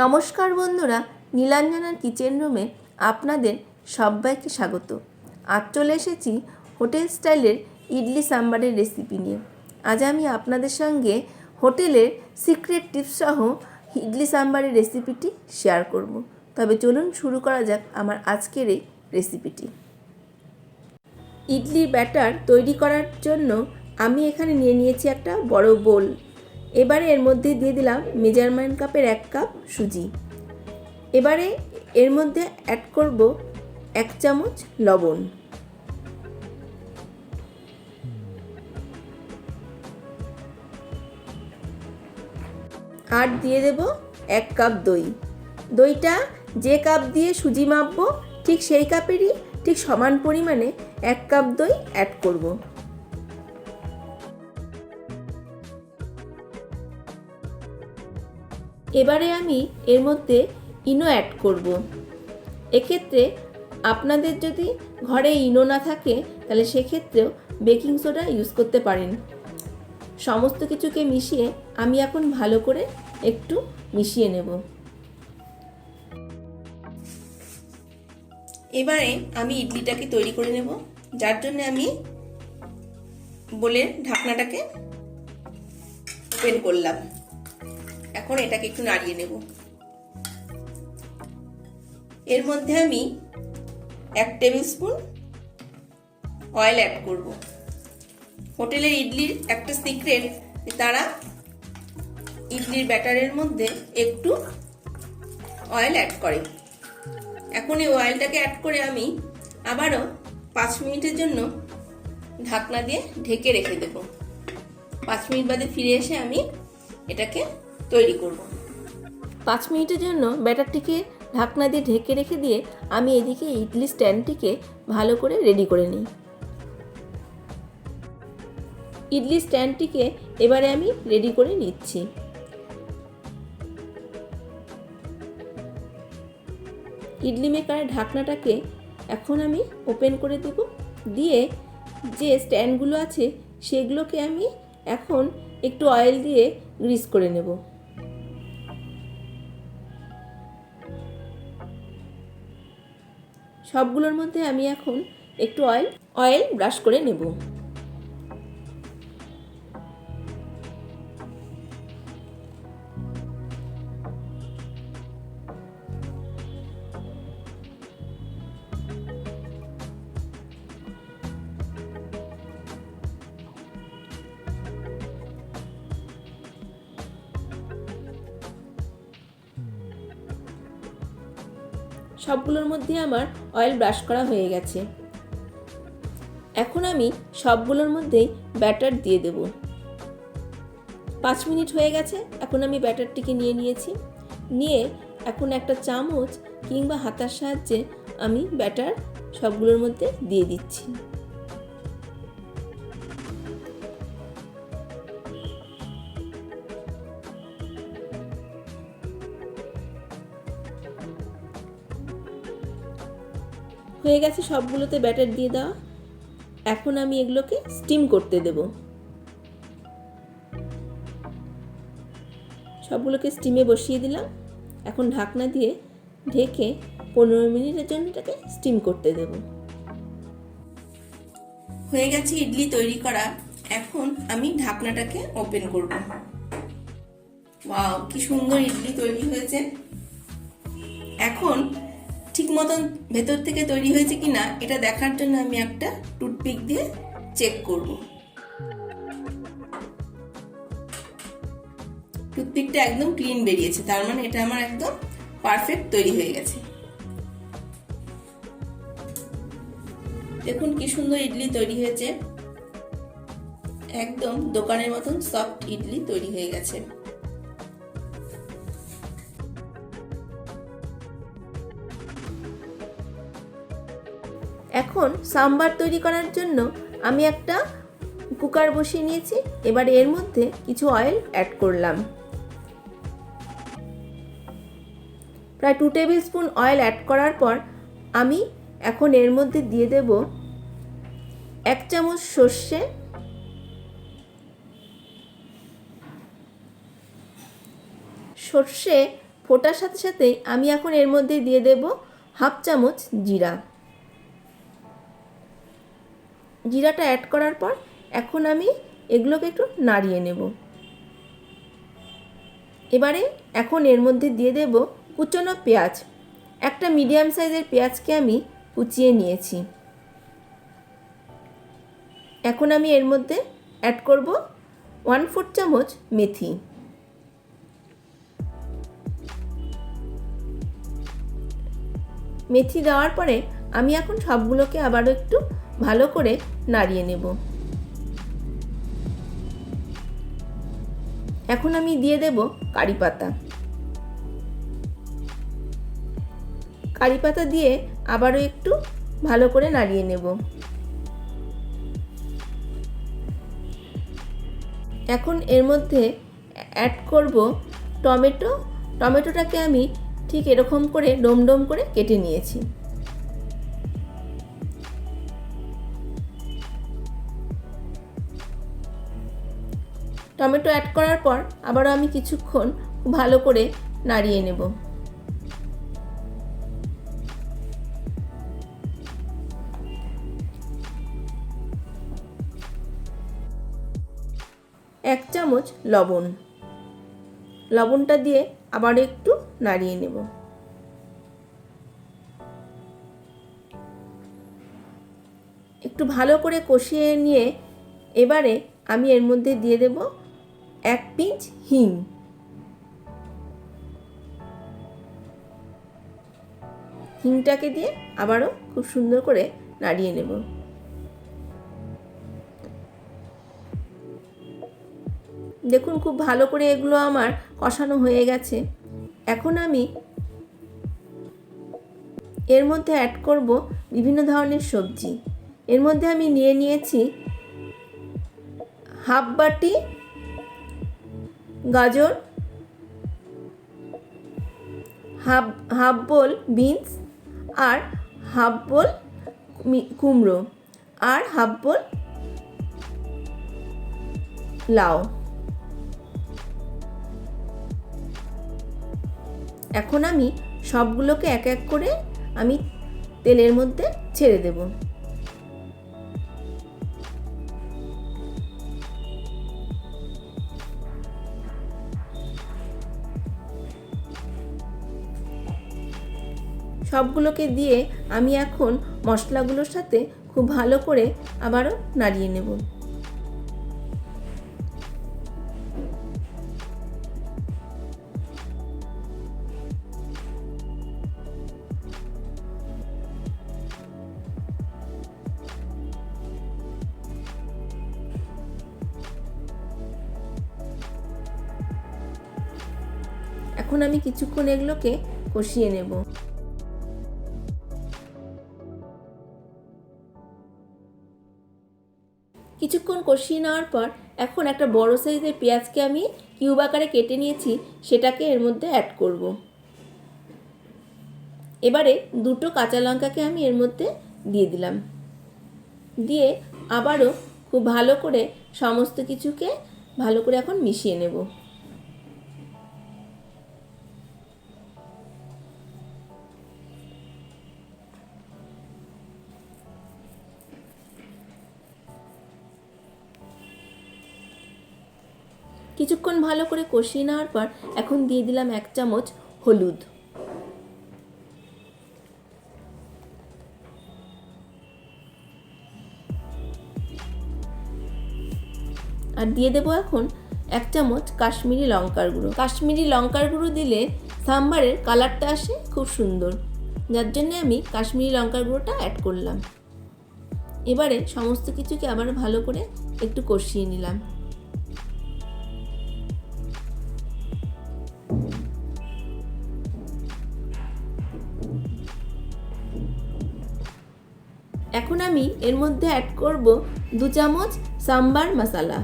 নমস্কার বন্ধুরা, নীলাঞ্জনার কিচেন রুমে আপনাদের সবাইকে স্বাগত। আজ চলে এসেছি হোটেল স্টাইলের ইডলি সাম্বারের রেসিপি নিয়ে। আজ আমি আপনাদের সঙ্গে হোটেলের সিক্রেট টিপস সহ ইডলি সাম্বারের রেসিপিটি শেয়ার করব। তবে চলুন শুরু করা যাক আমার আজকের এই রেসিপিটি। ইডলির ব্যাটার তৈরি করার জন্য আমি এখানে নিয়ে নিয়েছি একটা বড় বোল। এবারে এর মধ্যে দিয়ে দিলাম মেজারমেন্ট কাপের 1 কাপ সুজি। এবারে এর মধ্যে অ্যাড করব 1 চামচ লবণ, আর দিয়ে দেব 1 কাপ দই। দইটা যে কাপ দিয়ে সুজি মাপবো ঠিক সেই কাপেরই ঠিক সমান পরিমাণে 1 কাপ দই অ্যাড করব। এবারে আমি এর মধ্যে ইনো অ্যাড করব। এক্ষেত্রে আপনাদের যদি ঘরে ইনো না থাকে তাহলে সেক্ষেত্রেও বেকিং সোডা ইউজ করতে পারেন। সমস্ত কিছুকে মিশিয়ে আমি এখন ভালো করে একটু মিশিয়ে নেব। এবারে আমি ইডলিটাকে তৈরি করে নেব, যার জন্য আমি বোলের ঢাকনাটাকে ওপেন করলাম। এখন এটাকে একটু নাড়িয়ে নেব। এর মধ্যে আমি 1 টেবিল স্পুন অয়েল অ্যাড করব। হোটেলের ইডলির একটা সিক্রেট, তারা ইডলির ব্যাটারের মধ্যে একটু অয়েল অ্যাড করে। এখন এই অয়েলটাকে অ্যাড করে আমি আবারও 5 মিনিটের জন্য ঢাকনা দিয়ে ঢেকে রেখে দেব। 5 মিনিট বাদে ফিরে এসে আমি এটাকে তৈরি করব। 5 মিনিটের জন্য ব্যাটারটিকে ঢাকনা দিয়ে ঢেকে রেখে দিয়ে আমি এদিকে ইডলি স্ট্যান্ডটিকে ভালো করে রেডি করে নিই। ইডলি স্ট্যান্ডটিকে এবারে আমি রেডি করে নিচ্ছি। ইডলি মেকারের ঢাকনাটাকে এখন আমি ওপেন করে দেব। দিয়ে যে স্ট্যান্ডগুলো আছে সেগুলোকে আমি এখন একটু অয়েল দিয়ে গ্রিস করে নেব। সবগুলোর মধ্যে আমি এখন একটু অয়েল ব্রাশ করে নেব। সবগুলোর মধ্যে আমার অয়েল ব্রাশ করা হয়ে গেছে। এখন আমি সবগুলোর মধ্যেই ব্যাটার দিয়ে দেব। 5 মিনিট হয়ে গেছে। এখন আমি ব্যাটারটিকে নিয়ে নিয়েছি। নিয়ে এখন একটা চামচ কিংবা হাতার সাহায্যে আমি ব্যাটার সবগুলোর মধ্যে দিয়ে দিচ্ছি। হয়ে গেছে সবগুলোতে ব্যাটার দিয়ে দেওয়া। এখন আমি এগুলোকে স্টিম করতে দেব। সবগুলোকে স্টিমে বসিয়ে দিলাম। এখন ঢাকনা দিয়ে ঢেকে 15 মিনিটের জন্য এটাকে স্টিম করতে দেব। হয়ে গেছে ইডলি তৈরি করা। এখন আমি ঢাকনাটাকে ওপেন করব। ওয়াও, কি সুন্দর ইডলি তৈরি হয়েছে। এখন ঠিক মতন ভেতর থেকে তৈরি হয়েছে কিনা এটা দেখার জন্য আমি একটা টুথপিক দিয়ে চেক করব। টুথপিকটা একদম ক্লিন বেরিয়েছে, তার মানে এটা আমার একদম পারফেক্ট তৈরি হয়ে গেছে। দেখুন কি সুন্দর ইডলি তৈরি হয়েছে। একদম দোকানের মতন সফট ইডলি তৈরি হয়ে গেছে। এখন সাম্বার তৈরি করার জন্য আমি একটা কুকার বসিয়ে নিয়েছি। এবার এর মধ্যে কিছু অয়েল অ্যাড করলাম। প্রায় 2 টেবিল স্পুন অয়েল অ্যাড করার পর আমি এখন এর মধ্যে দিয়ে দেব 1 চামচ সর্ষে, সর্ষে ফোটার সাথে সাথে আমি এখন এর মধ্যে দিয়ে দেব হাফ চামচ জিরা। জিরাটা অ্যাড করার পর এখন আমি এগুলোকে একটু নাড়িয়ে নেব। এবারে এখন এর মধ্যে দিয়ে দেব কুচনো পেঁয়াজ। একটা মিডিয়াম সাইজের পেঁয়াজকে আমি কুচিয়ে নিয়েছি। এখন আমি এর মধ্যে অ্যাড করব 1/4 চামচ মেথি। মেথি দেওয়ার পরে আমি এখন সবগুলোকে আবারও একটু ভালো করে নাড়িয়ে নেব। এখন আমি দিয়ে দেব কারি পাতা। কারি পাতা দিয়ে আবারও একটু ভালো করে নাড়িয়ে নেব। এখন এর মধ্যে অ্যাড করব টমেটো। টমেটোটাকে আমি ঠিক এরকম করে ডোম ডোম করে কেটে নিয়েছি। টমেটো অ্যাড করার পর আবারও আমি কিছুক্ষণ ভালো করে নাড়িয়ে নেব। এক চামচ লবণ। লবণটা দিয়ে আবার একটু নাড়িয়ে নেব। একটু ভালো করে কষিয়ে নিয়ে এবারে আমি এর মধ্যে দিয়ে দেব 1 পিঞ্চ হিং। হিংটাকে দিয়ে আবারও খুব সুন্দর করে নাড়িয়ে নেব। দেখুন খুব ভালো করে এগুলো আমার কষানো হয়ে গেছে। এখন আমি এর মধ্যে অ্যাড করব বিভিন্ন ধরনের সবজি। এর মধ্যে আমি নিয়েছি হাফ বাটি গাজর, হাফ বোল বিনস, আর হাফ বোল কুমড়ো, আর হাফ বোল লাউ। এখন আমি সবগুলোকে এক এক করে আমি তেলের মধ্যে ছেড়ে দেব। সবগুলোকে দিয়ে আমি এখন মশলাগুলোর সাথে খুব ভালো করে আবারও নাড়িয়ে নেব। এখন আমি কিছুক্ষণ এগুলোকে কষিয়ে নেব। কিছুক্ষণ কষিয়ে নেওয়ার পর এখন একটা বড় সাইজের পেঁয়াজকে আমি কিউব আকারে কেটে নিয়েছি, সেটাকে এর মধ্যে অ্যাড করব। এবারে 2টো কাঁচা লঙ্কাকে আমি এর মধ্যে দিয়ে দিলাম। দিয়ে আবারও খুব ভালো করে সমস্ত কিছুকে ভালো করে এখন মিশিয়ে নেব। কিছুক্ষণ ভালো করে কষিয়ে নেওয়ার পর এখন দিয়ে দিলাম 1 চামচ হলুদ। আর দিয়ে দেবো এখন 1 চামচ কাশ্মীরি লঙ্কার গুঁড়ো। কাশ্মীরি লঙ্কার গুঁড়ো দিলে সাম্বারের কালারটা আসে খুব সুন্দর, যার জন্য আমি কাশ্মীরি লঙ্কার গুঁড়োটা অ্যাড করলাম। এবারে সমস্ত কিছুকে আবার ভালো করে একটু কষিয়ে নিলাম। এখন আমি এর মধ্যে অ্যাড করব 2 চামচ সাম্বার মশলা।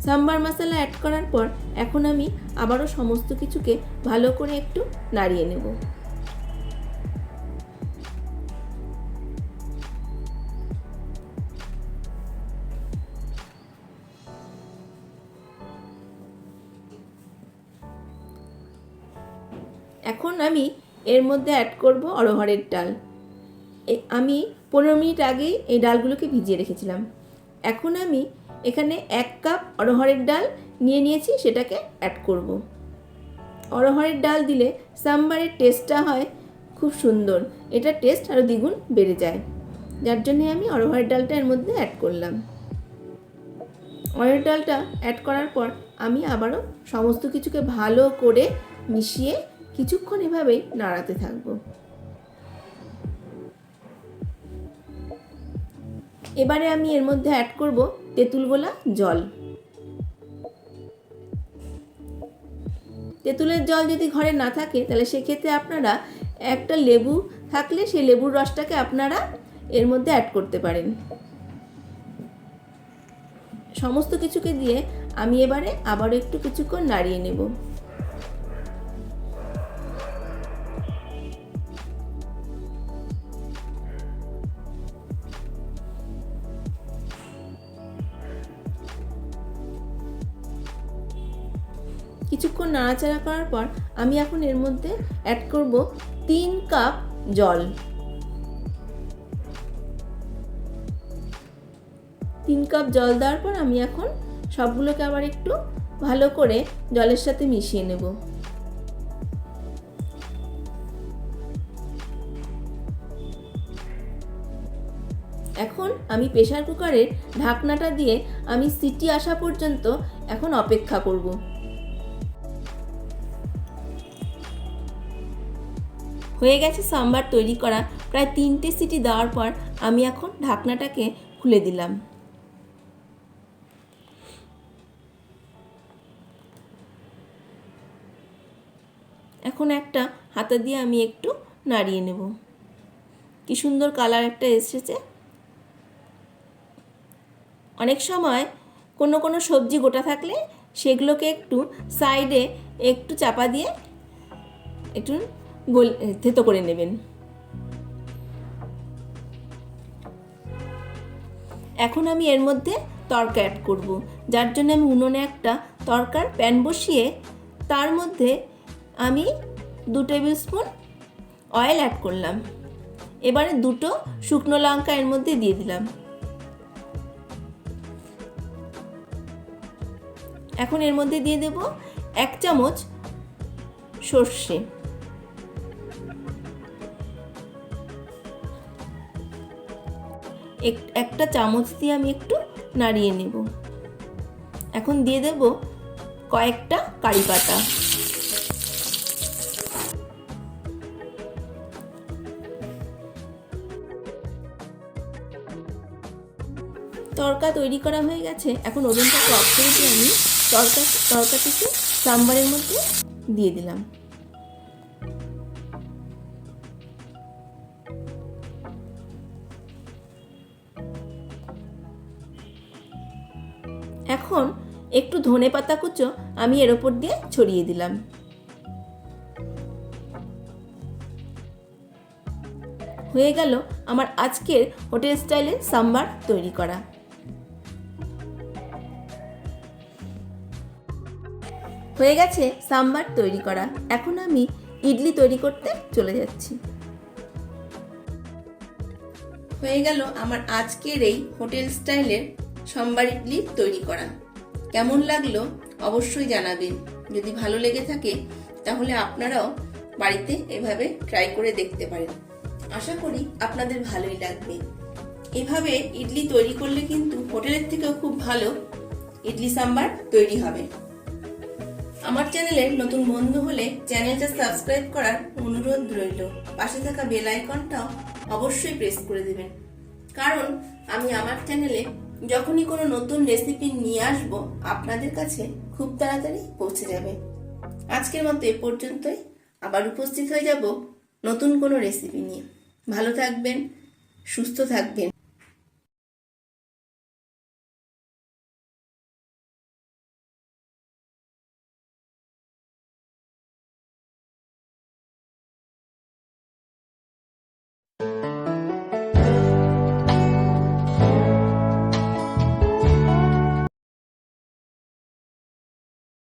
সাম্বার মশলা অ্যাড করার পর এখন আমি আবারও সমস্ত কিছুকে ভালো করে একটু নাড়িয়ে নেব। এখন আমি এর মধ্যে অ্যাড করব অড়হরের ডাল। আমি 15 মিনিট আগেই এই ডালগুলোকে ভিজিয়ে রেখেছিলাম। এখন আমি এখানে 1 কাপ অড়হরের ডাল নিয়েছি, সেটাকে অ্যাড করব। অড়হরের ডাল দিলে সাম্বারের টেস্টটা হয় খুব সুন্দর, এটা টেস্ট আরও দ্বিগুণ বেড়ে যায়, যার জন্যে আমি অড়হরের ডালটা এর মধ্যে অ্যাড করলাম। অড়হরের ডালটা অ্যাড করার পর আমি আবারও সমস্ত কিছুকে ভালো করে মিশিয়ে কিছুক্ষণ এভাবেই নাড়াতে থাকবো। এবারে আমি এর মধ্যে অ্যাড করব তেঁতুল গোলা জল। তেঁতুলের জল যদি ঘরে না থাকে তাহলে সেক্ষেত্রে আপনারা একটা লেবু থাকলে সেই লেবুর রসটাকে আপনারা এর মধ্যে অ্যাড করতে পারেন। সমস্ত কিছুকে দিয়ে আমি এবারে আবারও একটু কিছুক্ষণ নাড়িয়ে নেব। কিছুক্ষণ নাড়াচাড়া করার পর আমি এখন এর মধ্যে অ্যাড করব 3 কাপ জল। 3 কাপ জল দেওয়ার পর আমি এখন সবগুলোকে আবার একটু ভালো করে জলের সাথে মিশিয়ে নেব। এখন আমি প্রেসার কুকারের ঢাকনাটা দিয়ে আমি সিটি আসা পর্যন্ত এখন অপেক্ষা করব। হয়ে গেছে সাম্বার তৈরি করা। প্রায় 3টে সিটি দেওয়ার পর আমি এখন ঢাকনাটাকে খুলে দিলাম। এখন একটা হাতা দিয়ে আমি একটু নাড়িয়ে নেব। কি সুন্দর কালার একটা এসেছে। অনেক সময় কোনো সবজি গোটা থাকলে সেগুলোকে একটু সাইডে একটু চাপা দিয়ে একটু থেতো করে নেবেন। এখন আমি এর মধ্যে তড়কা অ্যাড করব, যার জন্য আমি উনুনে একটা তড়কার প্যান বসিয়ে তার মধ্যে আমি 2 টেবিল স্পুন অয়েল অ্যাড করলাম। এবারে 2টো শুকনো লঙ্কা এর মধ্যে দিয়ে দিলাম। এখন এর মধ্যে দিয়ে দেব 1 চামচ সর্ষে, একটা চামচ দিয়ে আমি একটু নাড়িয়ে নেব। এখন দিয়ে দেব কয়েকটা কারি পাতা। তড়কা তৈরি করা হয়ে গেছে। এখন ওভেনটাকে অফ করে দিয়ে আমি তড়কাটিকে সাম্বারের মধ্যে দিয়ে দিলাম। এখন একটু ধনেপাতা কুচো আমি এর ওপর দিয়ে ছড়িয়ে দিলাম। হয়ে গেল আমার আজকের হোটেল স্টাইলের সাম্বার তৈরি করা। হয়ে গেছে সাম্বার তৈরি করা। এখন আমি ইডলি তৈরি করতে চলে যাচ্ছি। হয়ে গেল আমার আজকের এই হোটেল স্টাইলের সাম্বার ইডলি তৈরি করা। কেমন লাগলো অবশ্যই জানাবেন। যদি ভালো লেগে থাকে তাহলে আপনারাও বাড়িতে এভাবে ট্রাই করে দেখতে পারেন। আশা করি আপনাদের ভালোই লাগবে। এভাবে ইডলি তৈরি করলে কিন্তু হোটেলের থেকেও খুব ভালো ইডলি সাম্বার তৈরি হবে। আমার চ্যানেলের নতুন বন্ধু হলে চ্যানেলটা সাবস্ক্রাইব করার অনুরোধ রইল। পাশে থাকা বেল আইকনটাও অবশ্যই প্রেস করে দেবেন, কারণ আমি আমার চ্যানেলে যখনই কোনো নতুন রেসিপি নিয়ে আসব আপনাদের কাছে খুব তাড়াতাড়ি পৌঁছে যাবে। আজকের মতো এ পর্যন্তই। আবার উপস্থিত হয়ে যাব নতুন কোনো রেসিপি নিয়ে। ভালো থাকবেন, সুস্থ থাকবেন।